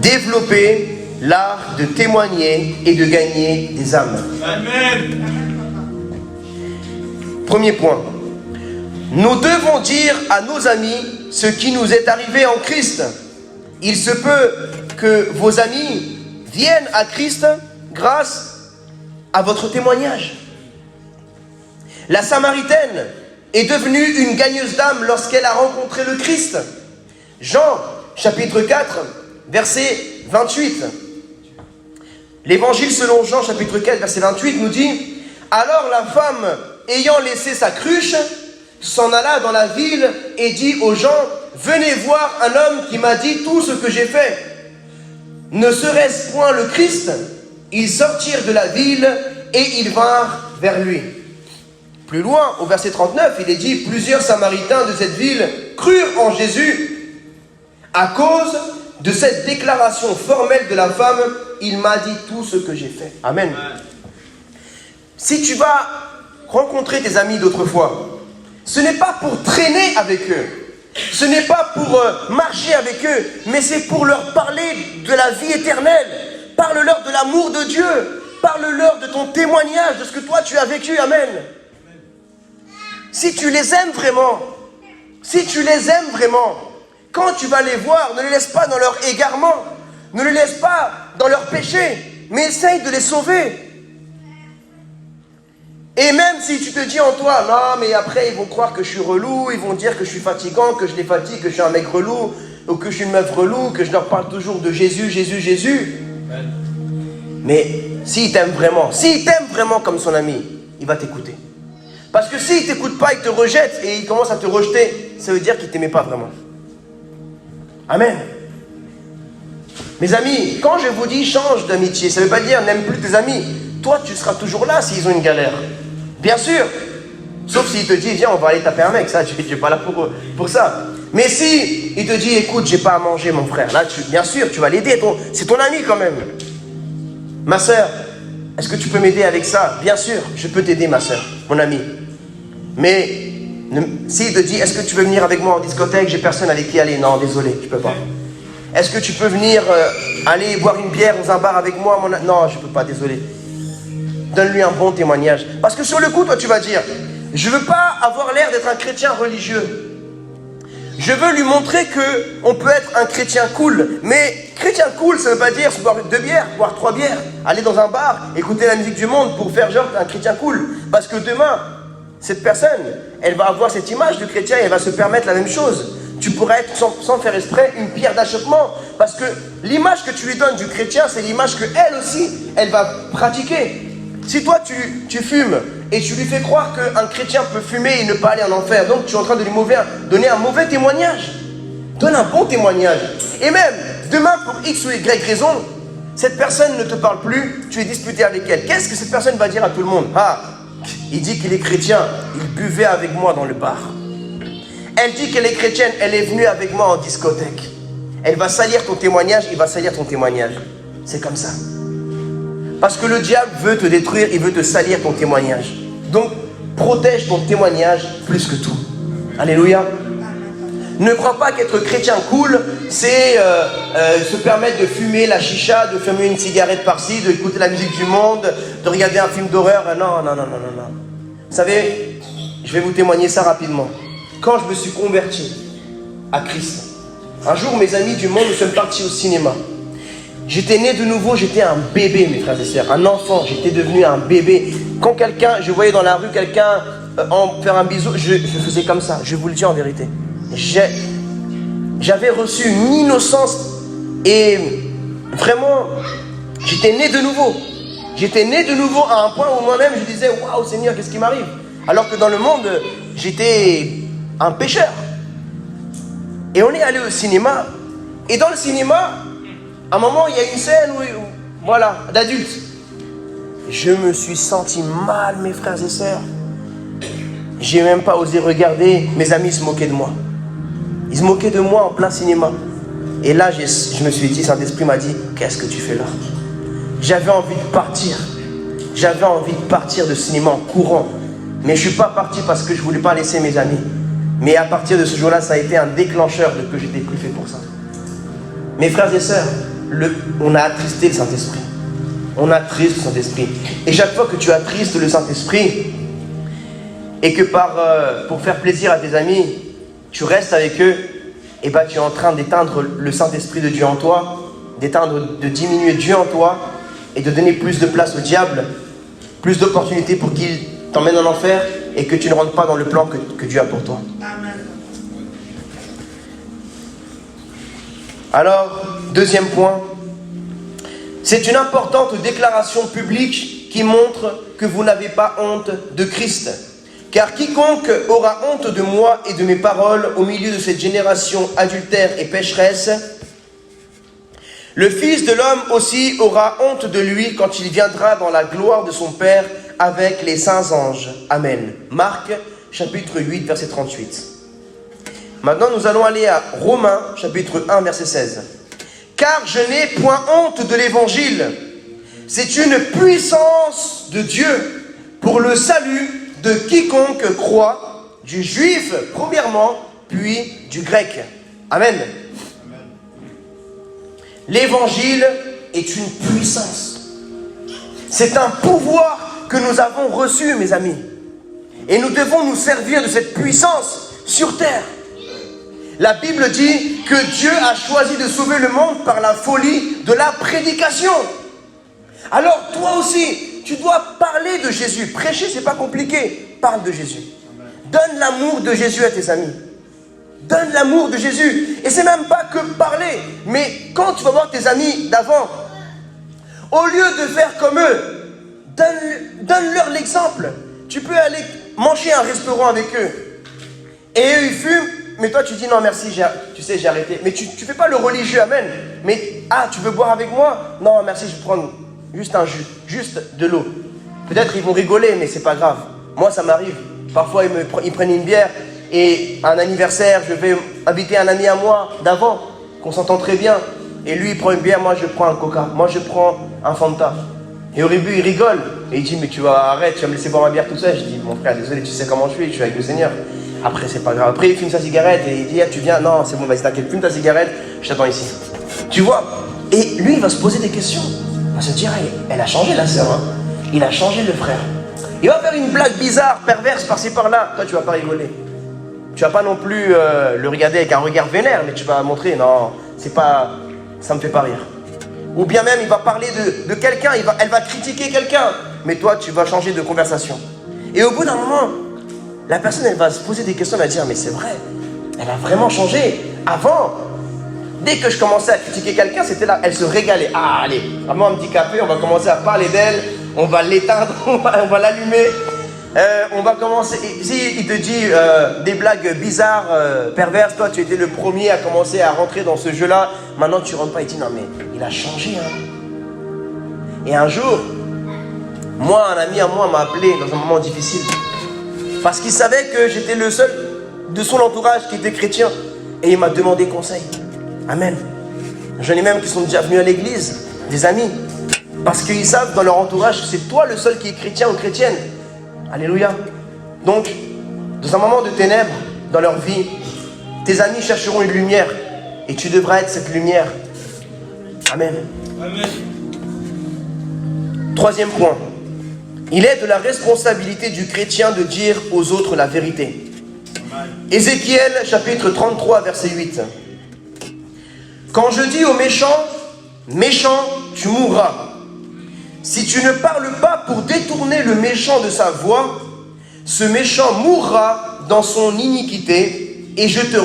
développer l'art de témoigner et de gagner des âmes. Amen. Premier point. Nous devons dire à nos amis ce qui nous est arrivé en Christ. Il se peut que vos amis viennent à Christ grâce à votre témoignage. La Samaritaine est devenue une gagneuse d'âme lorsqu'elle a rencontré le Christ. Jean, chapitre 4, verset 28. L'évangile selon Jean, chapitre 4, verset 28 nous dit: alors la femme, ayant laissé sa cruche, s'en alla dans la ville et dit aux gens: venez voir un homme qui m'a dit tout ce que j'ai fait. Ne serait-ce point le Christ? Ils sortirent de la ville et ils vinrent vers lui. Plus loin, au verset 39, il est dit: plusieurs Samaritains de cette ville crurent en Jésus à cause de cette déclaration formelle de la femme: il m'a dit tout ce que j'ai fait. Amen. Si tu vas rencontrer tes amis d'autrefois, ce n'est pas pour traîner avec eux, ce n'est pas pour marcher avec eux, mais c'est pour leur parler de la vie éternelle. Parle-leur de l'amour de Dieu, parle-leur de ton témoignage, de ce que toi tu as vécu. Amen. Si tu les aimes vraiment, quand tu vas les voir, ne les laisse pas dans leur égarement, ne les laisse pas dans leur péché, mais essaye de les sauver. Et même si tu te dis en toi: non, mais après ils vont croire que je suis relou, ils vont dire que je suis fatigant, que je les fatigue, que je suis un mec relou, ou que je suis une meuf relou, que je leur parle toujours de Jésus, Jésus, Jésus. Mais s'il t'aime vraiment comme son ami, il va t'écouter. Parce que s'il ne t'écoute pas, il te rejette et il commence à te rejeter, ça veut dire qu'il ne t'aimait pas vraiment. Amen. Mes amis, quand je vous dis change d'amitié, ça ne veut pas dire n'aime plus tes amis. Toi, tu seras toujours là s'ils ont une galère. Bien sûr. Sauf s'il te dit: viens, on va aller taper un mec. Ça, tu n'es pas là pour ça. Mais si il te dit: écoute, j'ai pas à manger, mon frère. Là, bien sûr, tu vas l'aider. C'est ton ami quand même. Ma soeur, est-ce que tu peux m'aider avec ça? Bien sûr, je peux t'aider, ma soeur, mon ami. Mais s'il te dit: est-ce que tu veux venir avec moi en discothèque? J'ai personne avec qui aller. Non, désolé, je peux pas. Est-ce que tu peux venir aller boire une bière dans un bar avec moi? Non, je peux pas, désolé. Donne-lui un bon témoignage. Parce que sur le coup, toi, tu vas dire: je veux pas avoir l'air d'être un chrétien religieux. Je veux lui montrer qu'on peut être un chrétien cool. Mais chrétien cool, ça veut pas dire boire 2 bières, boire 3 bières, aller dans un bar, écouter la musique du monde pour faire genre un chrétien cool. Parce que demain, cette personne, elle va avoir cette image de chrétien et elle va se permettre la même chose. Tu pourrais être, sans faire exprès, une pierre d'achoppement. Parce que l'image que tu lui donnes du chrétien, c'est l'image qu'elle aussi, elle va pratiquer. Si toi, tu fumes et tu lui fais croire qu'un chrétien peut fumer et ne pas aller en enfer, donc tu es en train de lui donner un mauvais témoignage. Donne un bon témoignage. Et même, demain, pour X ou Y raison, cette personne ne te parle plus, tu es disputé avec elle. Qu'est-ce que cette personne va dire à tout le monde? Ah, il dit qu'il est chrétien, il buvait avec moi dans le bar. Elle dit qu'elle est chrétienne, elle est venue avec moi en discothèque. Elle va salir ton témoignage, il va salir ton témoignage. C'est comme ça. Parce que le diable veut te détruire, il veut te salir ton témoignage. Donc, protège ton témoignage plus que tout. Alléluia. Ne crois pas qu'être chrétien cool, c'est se permettre de fumer la chicha, de fumer une cigarette par-ci, d'écouter la musique du monde, de regarder un film d'horreur. Non. Vous savez, je vais vous témoigner ça rapidement. Quand je me suis converti à Christ, un jour, mes amis du monde, nous sommes partis au cinéma. J'étais né de nouveau, j'étais un bébé, mes frères et sœurs, un enfant, j'étais devenu un bébé. Quand je voyais dans la rue quelqu'un en faire un bisou, je faisais comme ça, je vous le dis en vérité. J'avais reçu une innocence et vraiment, j'étais né de nouveau. J'étais né de nouveau à un point où moi-même je disais: waouh Seigneur, qu'est-ce qui m'arrive? Alors que dans le monde, j'étais un pécheur. Et on est allé au cinéma, et dans le cinéma, à un moment, il y a une scène voilà, d'adultes. Je me suis senti mal, mes frères et sœurs. J'ai même pas osé regarder. Mes amis se moquaient de moi. Ils se moquaient de moi en plein cinéma. Et là, je me suis dit, Saint-Esprit m'a dit: qu'est-ce que tu fais là? J'avais envie de partir. J'avais envie de partir de cinéma en courant. Mais je ne suis pas parti parce que je ne voulais pas laisser mes amis. Mais à partir de ce jour-là, ça a été un déclencheur de que j'étais plus fait pour ça. Mes frères et sœurs, on a attristé le Saint-Esprit. On attriste le Saint-Esprit. Et chaque fois que tu attristes le Saint-Esprit, et que pour faire plaisir à tes amis, tu restes avec eux, et ben tu es en train d'éteindre le Saint-Esprit de Dieu en toi, de diminuer Dieu en toi, et de donner plus de place au diable, plus d'opportunités pour qu'il t'emmène en enfer, et que tu ne rentres pas dans le plan que Dieu a pour toi. Amen. Alors, deuxième point, c'est une importante déclaration publique qui montre que vous n'avez pas honte de Christ. Car quiconque aura honte de moi et de mes paroles au milieu de cette génération adultère et pécheresse, le Fils de l'homme aussi aura honte de lui quand il viendra dans la gloire de son Père avec les saints anges. Amen. Marc, chapitre 8, verset 38. Maintenant, nous allons aller à Romains, chapitre 1, verset 16. Car je n'ai point honte de l'évangile. C'est une puissance de Dieu pour le salut de quiconque croit, du juif premièrement, puis du grec. Amen. L'évangile est une puissance. C'est un pouvoir que nous avons reçu, mes amis. Et nous devons nous servir de cette puissance sur terre. La Bible dit que Dieu a choisi de sauver le monde par la folie de la prédication. Alors toi aussi, tu dois parler de Jésus. Prêcher, c'est pas compliqué. Parle de Jésus. Donne l'amour de Jésus à tes amis. Donne l'amour de Jésus. Et c'est même pas que parler. Mais quand tu vas voir tes amis d'avant, au lieu de faire comme eux, donne-leur l'exemple. Tu peux aller manger à un restaurant avec eux. Et eux, ils fument. Mais toi, tu dis non, merci, tu sais, j'ai arrêté. Mais tu fais pas le religieux, amen. Mais, tu veux boire avec moi? Non, merci, je vais prendre juste un jus, juste de l'eau. Peut-être ils vont rigoler, mais c'est pas grave. Moi, ça m'arrive. Parfois, ils prennent une bière et un anniversaire, je vais inviter un ami à moi d'avant, qu'on s'entend très bien. Et lui, il prend une bière, moi, je prends un coca. Moi, je prends un Fanta. Et au début, il rigole. Et il dit, mais tu vas me laisser boire ma bière tout seul. Je dis, mon frère, désolé, tu sais comment je suis avec le Seigneur. Après, c'est pas grave. Après, il fume sa cigarette et il dit, tu viens? Non, c'est bon, vas-y, t'inquiète, fume ta cigarette, je t'attends ici. Tu vois? Et lui, il va se poser des questions. Il va se dire, elle a changé la sœur, hein. Il a changé le frère. Il va faire une blague bizarre, perverse, par-ci, par-là. Toi, tu vas pas rigoler. Tu vas pas non plus le regarder avec un regard vénère, mais tu vas montrer, non, c'est pas, ça me fait pas rire. Ou bien même, il va parler de quelqu'un, elle va critiquer quelqu'un, mais toi, tu vas changer de conversation. Et au bout d'un moment, la personne, elle va se poser des questions, elle va dire, mais c'est vrai, elle a vraiment changé. Avant, dès que je commençais à critiquer quelqu'un, c'était là, elle se régalait. Ah, allez, vraiment un petit café, on va commencer à parler d'elle, on va l'éteindre, on va l'allumer. On va commencer, si il te dit des blagues bizarres, perverses, toi tu étais le premier à commencer à rentrer dans ce jeu-là, maintenant tu rentres pas, il dit non mais il a changé. Hein. Et un jour, un ami à moi m'a appelé dans un moment difficile, parce qu'il savait que j'étais le seul de son entourage qui était chrétien, et il m'a demandé conseil. Amen. J'en ai même qui sont déjà venus à l'église, des amis, parce qu'ils savent dans leur entourage que c'est toi le seul qui est chrétien ou chrétienne. Alléluia. Donc, dans un moment de ténèbres dans leur vie, tes amis chercheront une lumière et tu devras être cette lumière. Amen. Amen. Troisième point. Il est de la responsabilité du chrétien de dire aux autres la vérité. Amen. Ézéchiel, chapitre 33, verset 8. Quand je dis aux méchants, méchant, tu mourras. Si tu ne parles pas pour détourner le méchant de sa voie, ce méchant mourra dans son iniquité et je te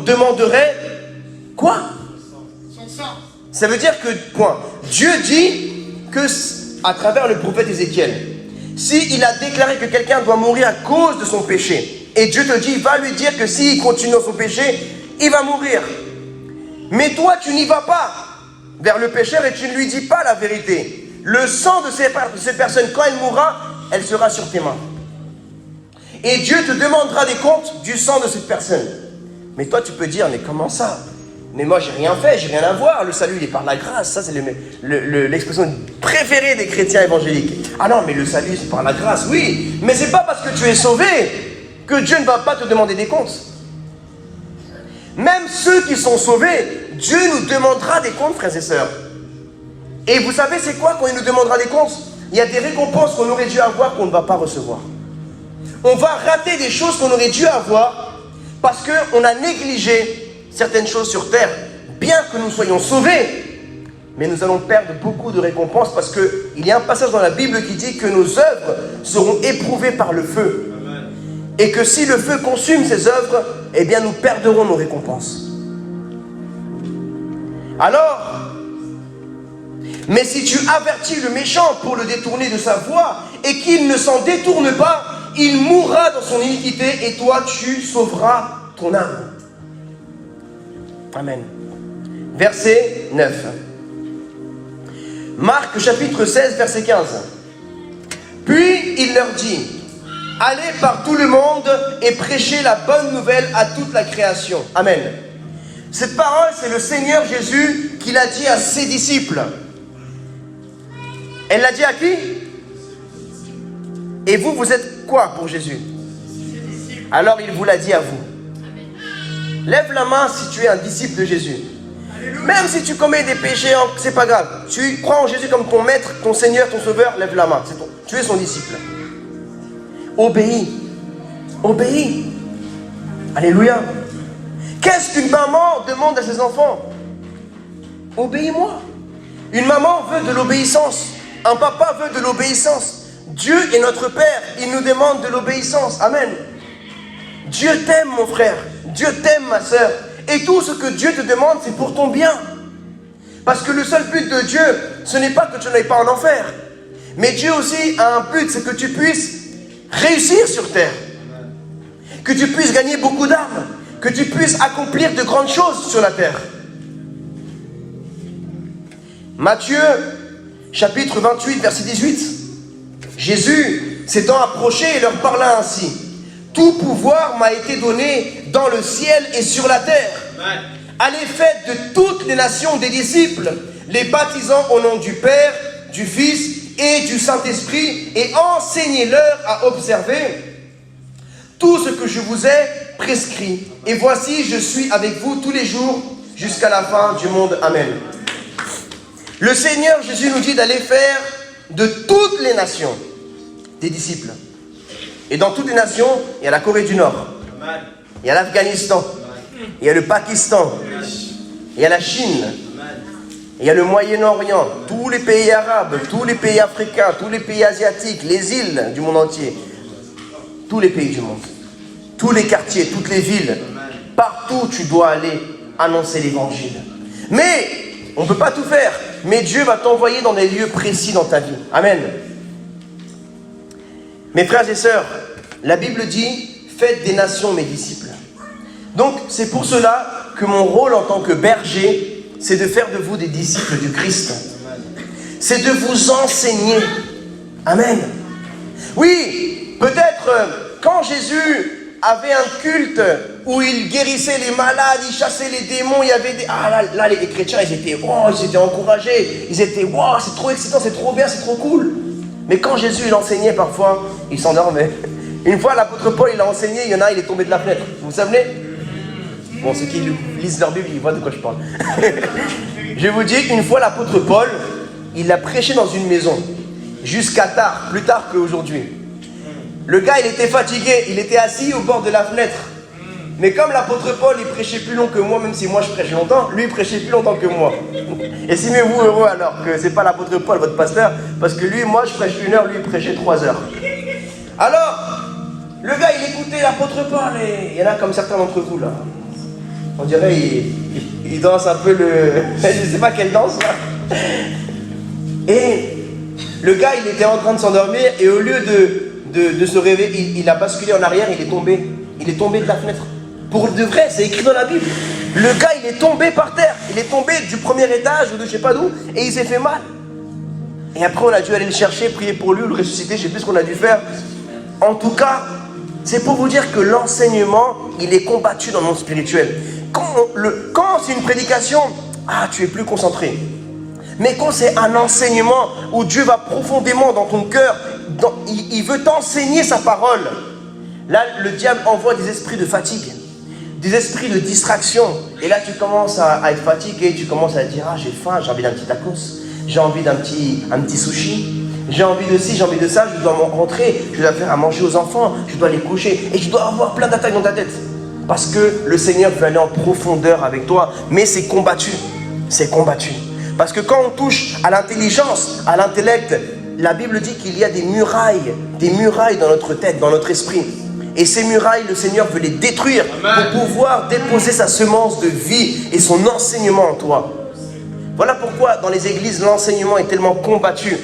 demanderai quoi? Son sang. Ça veut dire que, Dieu dit que, à travers le prophète Ézéchiel, s'il a déclaré que quelqu'un doit mourir à cause de son péché, et Dieu te dit, va lui dire que s'il continue dans son péché, il va mourir. Mais toi, tu n'y vas pas vers le pécheur et tu ne lui dis pas la vérité. Le sang de cette personne, quand elle mourra, elle sera sur tes mains. Et Dieu te demandera des comptes du sang de cette personne. Mais toi, tu peux dire, mais comment ça? Mais moi, j'ai rien fait, j'ai rien à voir. Le salut, il est par la grâce. Ça, c'est l'expression préférée des chrétiens évangéliques. Ah non, mais le salut, c'est par la grâce. Oui, mais c'est pas parce que tu es sauvé que Dieu ne va pas te demander des comptes. Même ceux qui sont sauvés, Dieu nous demandera des comptes, frères et sœurs. Et vous savez c'est quoi quand il nous demandera des comptes? Il y a des récompenses qu'on aurait dû avoir qu'on ne va pas recevoir. On va rater des choses qu'on aurait dû avoir parce qu'on a négligé certaines choses sur terre. Bien que nous soyons sauvés, mais nous allons perdre beaucoup de récompenses parce qu'il y a un passage dans la Bible qui dit que nos œuvres seront éprouvées par le feu. Amen. Et que si le feu consume ces œuvres, eh bien nous perdrons nos récompenses. Alors, mais si tu avertis le méchant pour le détourner de sa voie et qu'il ne s'en détourne pas, il mourra dans son iniquité et toi tu sauveras ton âme. Amen. Verset 9. Marc chapitre 16 verset 15. Puis il leur dit, allez par tout le monde et prêchez la bonne nouvelle à toute la création. Amen. Cette parole, c'est le Seigneur Jésus qui l'a dit à ses disciples. Elle l'a dit à qui? Et vous, vous êtes quoi pour Jésus? Alors il vous l'a dit à vous. Lève la main si tu es un disciple de Jésus. Même si tu commets des péchés, c'est pas grave. Tu crois en Jésus comme ton maître, ton Seigneur, ton sauveur, lève la main. Tu es son disciple. Obéis. Obéis. Alléluia. Qu'est-ce qu'une maman demande à ses enfants? Obéis-moi. Une maman veut de l'obéissance. Un papa veut de l'obéissance. Dieu est notre Père. Il nous demande de l'obéissance. Amen. Dieu t'aime, mon frère. Dieu t'aime, ma soeur. Et tout ce que Dieu te demande, c'est pour ton bien. Parce que le seul but de Dieu, ce n'est pas que tu n'ailles pas en enfer. Mais Dieu aussi a un but, c'est que tu puisses réussir sur terre. Que tu puisses gagner beaucoup d'âmes. Que tu puisses accomplir de grandes choses sur la terre. Matthieu, chapitre 28, verset 18. Jésus s'étant approché et leur parla ainsi. Tout pouvoir m'a été donné dans le ciel et sur la terre. Amen. Allez, faites de toutes les nations des disciples, les baptisant au nom du Père, du Fils et du Saint-Esprit, et enseignez-leur à observer tout ce que je vous ai prescrit. Et voici, je suis avec vous tous les jours jusqu'à la fin du monde. Amen. Le Seigneur Jésus nous dit d'aller faire de toutes les nations des disciples. Et dans toutes les nations, il y a la Corée du Nord, il y a l'Afghanistan, il y a le Pakistan, il y a la Chine, il y a le Moyen-Orient, tous les pays arabes, tous les pays africains, tous les pays asiatiques, les îles du monde entier, tous les pays du monde, tous les quartiers, toutes les villes, partout tu dois aller annoncer l'évangile. Mais on ne peut pas tout faire, mais Dieu va t'envoyer dans des lieux précis dans ta vie. Amen. Mes frères et sœurs, la Bible dit, faites des nations mes disciples. Donc, c'est pour cela que mon rôle en tant que berger, c'est de faire de vous des disciples du Christ. C'est de vous enseigner. Amen. Oui, peut-être quand Jésus avait un culte où il guérissait les malades, il chassait les démons, il y avait des... Ah là les chrétiens, ils étaient encouragés, ils étaient, wow, c'est trop excitant, c'est trop bien, c'est trop cool. Mais quand Jésus il enseignait, parfois, il s'endormait. Une fois, l'apôtre Paul, il a enseigné, il y en a, il est tombé de la fenêtre. Vous savez? Bon, ceux qui lisent leur Bible, ils voient de quoi je parle. Je vous dis, une fois, l'apôtre Paul, il a prêché dans une maison, jusqu'à tard, plus tard qu'aujourd'hui. Le gars, il était fatigué, il était assis au bord de la fenêtre. Mais comme l'apôtre Paul, il prêchait plus long que moi, même si moi je prêche longtemps, lui il prêchait plus longtemps que moi. Estimez-vous heureux alors que c'est pas l'apôtre Paul, votre pasteur, parce que lui, moi je prêche 1 heure, lui il prêchait 3 heures. Alors, le gars il écoutait l'apôtre Paul et il y en a comme certains d'entre vous là. On dirait il danse un peu le... je sais pas quelle danse là. Et le gars il était en train de s'endormir et au lieu de se réveiller, il a basculé en arrière, il est tombé de la fenêtre. Pour de vrai, c'est écrit dans la Bible. Le gars, il est tombé par terre. Il est tombé du premier étage ou de je sais pas d'où et il s'est fait mal. Et après, on a dû aller le chercher, prier pour lui, le ressusciter, je sais plus ce qu'on a dû faire. En tout cas, c'est pour vous dire que l'enseignement, il est combattu dans le monde spirituel. Quand c'est une prédication, tu es plus concentré. Mais quand c'est un enseignement où Dieu va profondément dans ton cœur, il veut t'enseigner sa parole. Là, le diable envoie des esprits de fatigue, des esprits de distraction. Et là, tu commences à être fatigué, tu commences à dire, j'ai faim, j'ai envie d'un petit tacos. j'ai envie d'un petit sushi, j'ai envie de ci, j'ai envie de ça, je dois rentrer, je dois faire à manger aux enfants, je dois les coucher, et tu dois avoir plein d'attaques dans ta tête. Parce que le Seigneur veut aller en profondeur avec toi, mais c'est combattu. C'est combattu. Parce que quand on touche à l'intelligence, à l'intellect, la Bible dit qu'il y a des murailles dans notre tête, dans notre esprit. Et ces murailles, le Seigneur veut les détruire. Amen. Pour pouvoir déposer sa semence de vie et son enseignement en toi. Voilà pourquoi dans les églises, l'enseignement est tellement combattu.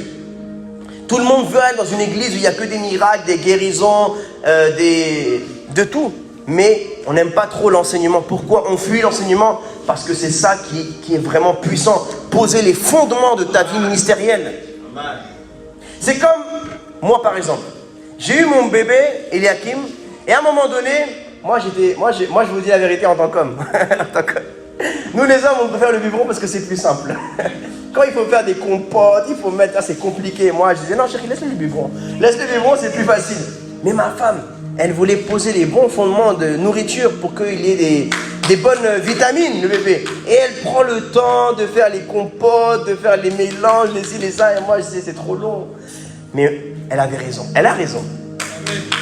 Tout le monde veut aller dans une église où il n'y a que des miracles, des guérisons, de tout. Mais on n'aime pas trop l'enseignement. Pourquoi on fuit l'enseignement? Parce que c'est ça qui est vraiment puissant. Poser les fondements de ta vie ministérielle. C'est comme moi par exemple. J'ai eu mon bébé, Eliakim, et à un moment donné, moi je vous dis la vérité en tant qu'homme. Nous les hommes, on préfère le biberon parce que c'est plus simple. Quand il faut faire des compotes, il faut mettre, c'est compliqué. Moi je disais non chérie, laisse-le biberon. Laisse le biberon, c'est plus facile. Mais ma femme, elle voulait poser les bons fondements de nourriture pour qu'il y ait des bonnes vitamines, le bébé. Et elle prend le temps de faire les compotes, de faire les mélanges, les ci, les ça. Et moi, je disais, c'est trop long. Mais elle avait raison. Elle a raison.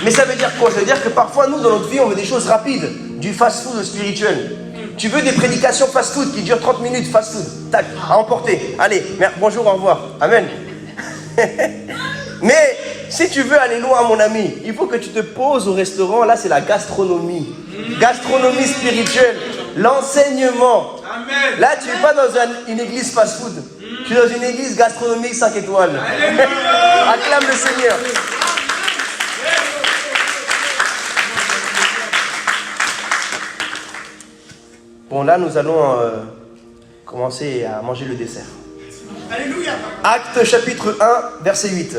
Mais ça veut dire quoi? Ça veut dire que parfois, nous, dans notre vie, on veut des choses rapides. Du fast-food spirituel. Tu veux des prédications fast-food qui durent 30 minutes, fast-food. Tac, à emporter. Allez, bonjour, au revoir. Amen. Mais si tu veux aller loin, mon ami, il faut que tu te poses au restaurant. Là, c'est la gastronomie. Gastronomie spirituelle. L'enseignement. Amen. Là, tu n'es pas dans une église fast-food. Tu es dans une église gastronomique 5 étoiles. Acclame le Seigneur. Bon, là, nous allons commencer à manger le dessert. Alléluia. Actes chapitre 1, verset 8.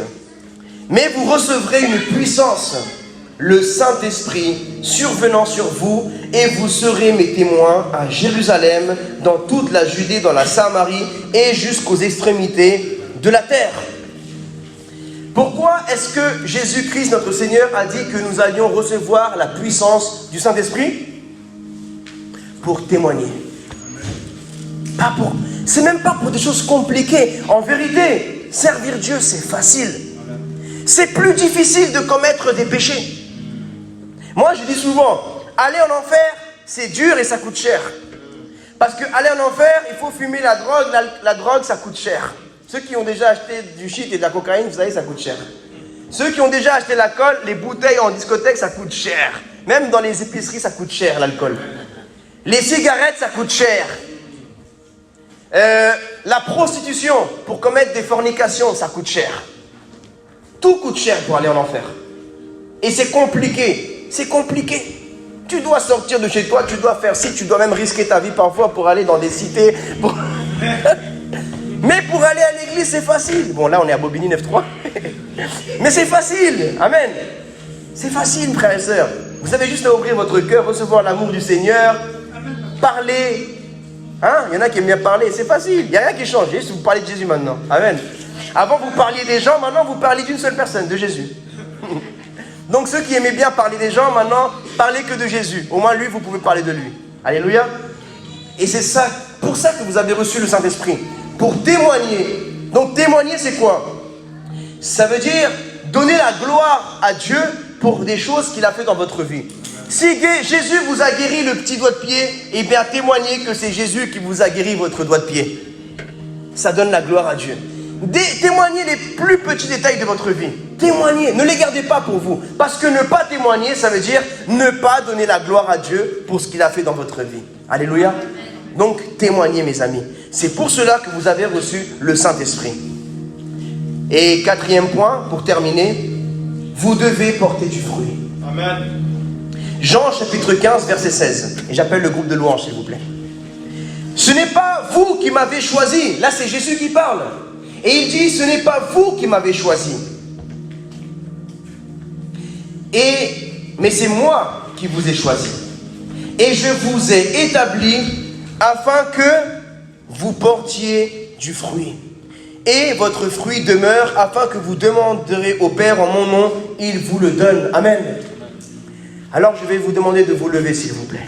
Mais vous recevrez une puissance, le Saint-Esprit, survenant sur vous, et vous serez mes témoins à Jérusalem, dans toute la Judée, dans la Samarie, et jusqu'aux extrémités de la terre. Pourquoi est-ce que Jésus-Christ, notre Seigneur, a dit que nous allions recevoir la puissance du Saint-Esprit? Pour témoigner. C'est même pas pour des choses compliquées. En vérité, servir Dieu, c'est facile. C'est plus difficile de commettre des péchés. Moi, je dis souvent, aller en enfer, c'est dur et ça coûte cher. Parce qu'aller en enfer, il faut fumer la drogue. La drogue, ça coûte cher. Ceux qui ont déjà acheté du shit et de la cocaïne, vous savez, ça coûte cher. Ceux qui ont déjà acheté l'alcool, les bouteilles en discothèque, ça coûte cher. Même dans les épiceries, ça coûte cher, l'alcool. Les cigarettes, ça coûte cher. La prostitution, pour commettre des fornications, ça coûte cher. Tout coûte cher pour aller en enfer. Et c'est compliqué. C'est compliqué. Tu dois sortir de chez toi, tu dois faire ci, tu dois même risquer ta vie parfois pour aller dans des cités. Mais pour aller à l'église, c'est facile. Bon, là, on est à Bobigny 9-3. Mais c'est facile. Amen. C'est facile, frères et sœurs. Vous avez juste à ouvrir votre cœur, recevoir l'amour du Seigneur, parler. Hein? Il y en a qui aiment bien parler. C'est facile. Il n'y a rien qui change. Juste vous parlez de Jésus maintenant. Amen. Avant, vous parliez des gens. Maintenant, vous parlez d'une seule personne, de Jésus. Donc, ceux qui aimaient bien parler des gens, maintenant, parlez que de Jésus. Au moins, lui, vous pouvez parler de lui. Alléluia. Et c'est ça, pour ça que vous avez reçu le Saint-Esprit. Pour témoigner. Donc, témoigner, c'est quoi? Ça veut dire donner la gloire à Dieu pour des choses qu'il a fait dans votre vie. Si Jésus vous a guéri le petit doigt de pied, eh bien témoignez que c'est Jésus qui vous a guéri votre doigt de pied. Ça donne la gloire à Dieu. Témoignez les plus petits détails de votre vie. Témoignez, ne les gardez pas pour vous. Parce que ne pas témoigner, ça veut dire ne pas donner la gloire à Dieu pour ce qu'il a fait dans votre vie. Alléluia. Donc témoignez, mes amis. C'est pour cela que vous avez reçu le Saint-Esprit. Et quatrième point, pour terminer, vous devez porter du fruit. Amen. Jean chapitre 15, verset 16. Et j'appelle le groupe de louanges, s'il vous plaît. Ce n'est pas vous qui m'avez choisi. Là, c'est Jésus qui parle. Et il dit, ce n'est pas vous qui m'avez choisi. Mais c'est moi qui vous ai choisi. Et je vous ai établi afin que vous portiez du fruit. Et votre fruit demeure afin que vous demanderez au Père en mon nom, il vous le donne. Amen. Alors je vais vous demander de vous lever, s'il vous plaît.